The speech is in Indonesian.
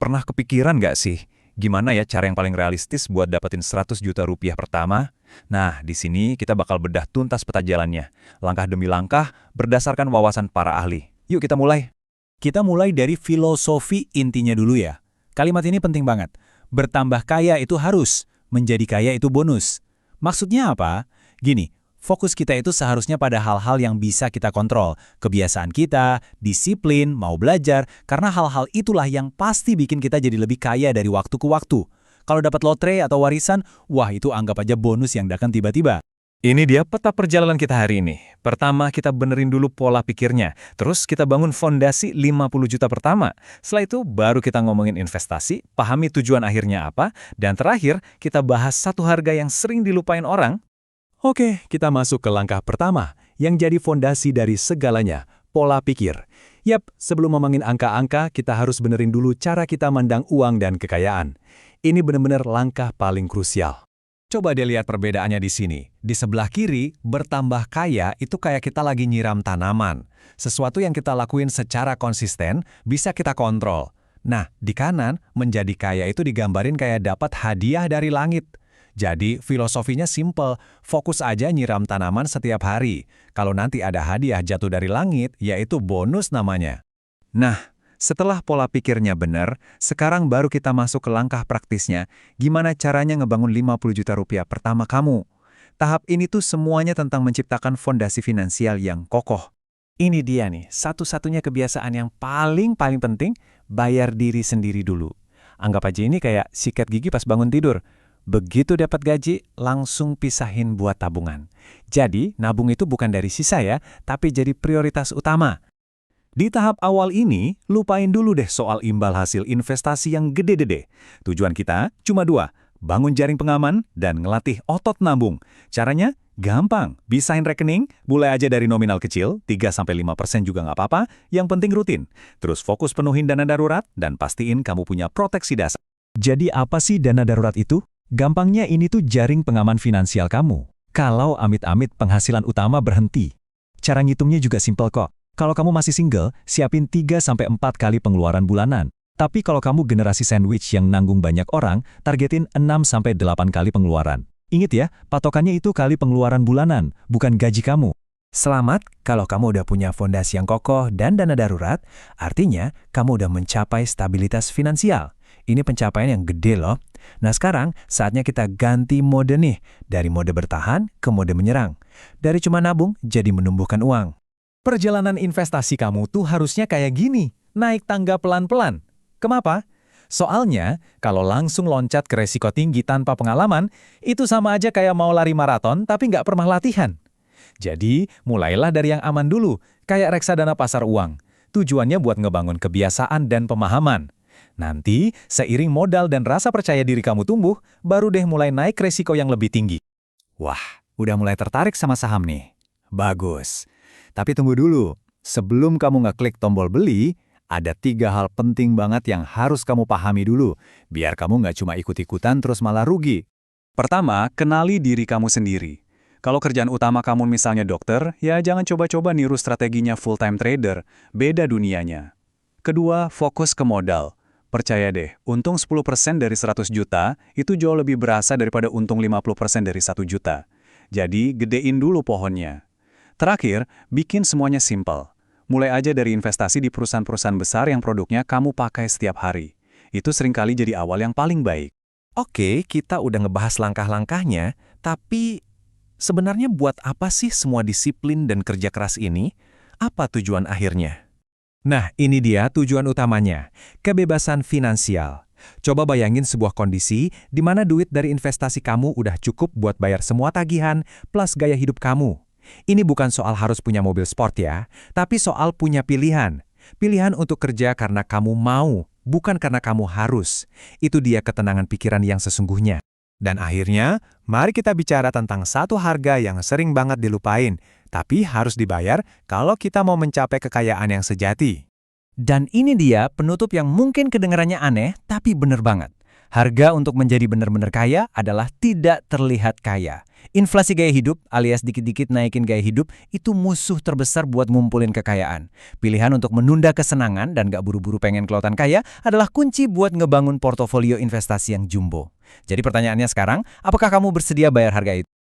Pernah kepikiran nggak sih, gimana ya cara yang paling realistis buat dapetin 100 juta rupiah pertama? Nah, di sini kita bakal bedah tuntas peta jalannya, langkah demi langkah berdasarkan wawasan para ahli. Yuk kita mulai. Kita mulai dari filosofi intinya dulu ya. Kalimat ini penting banget. Bertambah kaya itu harus, menjadi kaya itu bonus. Maksudnya apa? Gini, fokus kita itu seharusnya pada hal-hal yang bisa kita kontrol. Kebiasaan kita, disiplin, mau belajar, karena hal-hal itulah yang pasti bikin kita jadi lebih kaya dari waktu ke waktu. Kalau dapat lotre atau warisan, wah itu anggap aja bonus yang datang tiba-tiba. Ini dia peta perjalanan kita hari ini. Pertama, kita benerin dulu pola pikirnya. Terus kita bangun fondasi 50 juta pertama. Setelah itu, baru kita ngomongin investasi, pahami tujuan akhirnya apa, dan terakhir, kita bahas satu harga yang sering dilupain orang. Oke, kita masuk ke langkah pertama, yang jadi fondasi dari segalanya, pola pikir. Yap, sebelum ngomongin angka-angka, kita harus benerin dulu cara kita mandang uang dan kekayaan. Ini benar-benar langkah paling krusial. Coba deh lihat perbedaannya di sini. Di sebelah kiri, bertambah kaya itu kayak kita lagi nyiram tanaman. Sesuatu yang kita lakuin secara konsisten, bisa kita kontrol. Nah, di kanan, menjadi kaya itu digambarin kayak dapat hadiah dari langit. Jadi, filosofinya simple, fokus aja nyiram tanaman setiap hari. Kalau nanti ada hadiah jatuh dari langit, yaitu bonus namanya. Nah, setelah pola pikirnya benar, sekarang baru kita masuk ke langkah praktisnya, gimana caranya ngebangun 50 juta rupiah pertama kamu. Tahap ini tuh semuanya tentang menciptakan fondasi finansial yang kokoh. Ini dia nih, satu-satunya kebiasaan yang paling penting, bayar diri sendiri dulu. Anggap aja ini kayak sikat gigi pas bangun tidur. Begitu dapat gaji, langsung pisahin buat tabungan. Jadi, nabung itu bukan dari sisa ya, tapi jadi prioritas utama. Di tahap awal ini, lupain dulu deh soal imbal hasil investasi yang gede-gede. Tujuan kita cuma dua, bangun jaring pengaman dan ngelatih otot nabung. Caranya gampang, bisain rekening, mulai aja dari nominal kecil, 3-5% juga nggak apa-apa, yang penting rutin. Terus fokus penuhin dana darurat dan pastiin kamu punya proteksi dasar. Jadi apa sih dana darurat itu? Gampangnya ini tuh jaring pengaman finansial kamu. Kalau amit-amit penghasilan utama berhenti. Cara ngitungnya juga simpel kok. Kalau kamu masih single, siapin 3-4 kali pengeluaran bulanan. Tapi kalau kamu generasi sandwich yang nanggung banyak orang, targetin 6-8 kali pengeluaran. Ingat ya, patokannya itu kali pengeluaran bulanan, bukan gaji kamu. Selamat kalau kamu udah punya fondasi yang kokoh dan dana darurat, artinya kamu udah mencapai stabilitas finansial. Ini pencapaian yang gede loh. Nah sekarang, saatnya kita ganti mode nih, dari mode bertahan ke mode menyerang. Dari cuma nabung, jadi menumbuhkan uang. Perjalanan investasi kamu tuh harusnya kayak gini, naik tangga pelan-pelan. Kenapa? Soalnya, kalau langsung loncat ke resiko tinggi tanpa pengalaman, itu sama aja kayak mau lari maraton tapi nggak pernah latihan. Jadi, mulailah dari yang aman dulu, kayak reksadana pasar uang. Tujuannya buat ngebangun kebiasaan dan pemahaman. Nanti, seiring modal dan rasa percaya diri kamu tumbuh, baru deh mulai naik resiko yang lebih tinggi. Wah, udah mulai tertarik sama saham nih. Bagus. Tapi tunggu dulu, sebelum kamu ngeklik tombol beli, ada 3 hal penting banget yang harus kamu pahami dulu, biar kamu nggak cuma ikut-ikutan terus malah rugi. Pertama, kenali diri kamu sendiri. Kalau kerjaan utama kamu misalnya dokter, ya jangan coba-coba niru strateginya full-time trader, beda dunianya. Kedua, fokus ke modal. Percaya deh, untung 10% dari 100 juta itu jauh lebih berasa daripada untung 50% dari 1 juta. Jadi, gedein dulu pohonnya. Terakhir, bikin semuanya simpel. Mulai aja dari investasi di perusahaan-perusahaan besar yang produknya kamu pakai setiap hari. Itu seringkali jadi awal yang paling baik. Oke, kita udah ngebahas langkah-langkahnya, tapi sebenarnya buat apa sih semua disiplin dan kerja keras ini? Apa tujuan akhirnya? Nah, ini dia tujuan utamanya, kebebasan finansial. Coba bayangin sebuah kondisi di mana duit dari investasi kamu udah cukup buat bayar semua tagihan plus gaya hidup kamu. Ini bukan soal harus punya mobil sport ya, tapi soal punya pilihan. Pilihan untuk kerja karena kamu mau, bukan karena kamu harus. Itu dia ketenangan pikiran yang sesungguhnya. Dan akhirnya, mari kita bicara tentang satu harga yang sering banget dilupain, tapi harus dibayar kalau kita mau mencapai kekayaan yang sejati. Dan ini dia penutup yang mungkin kedengarannya aneh, tapi bener banget. Harga untuk menjadi benar-benar kaya adalah tidak terlihat kaya. Inflasi gaya hidup alias dikit-dikit naikin gaya hidup itu musuh terbesar buat ngumpulin kekayaan. Pilihan untuk menunda kesenangan dan gak buru-buru pengen kelihatan kaya adalah kunci buat ngebangun portofolio investasi yang jumbo. Jadi pertanyaannya sekarang, apakah kamu bersedia bayar harga itu?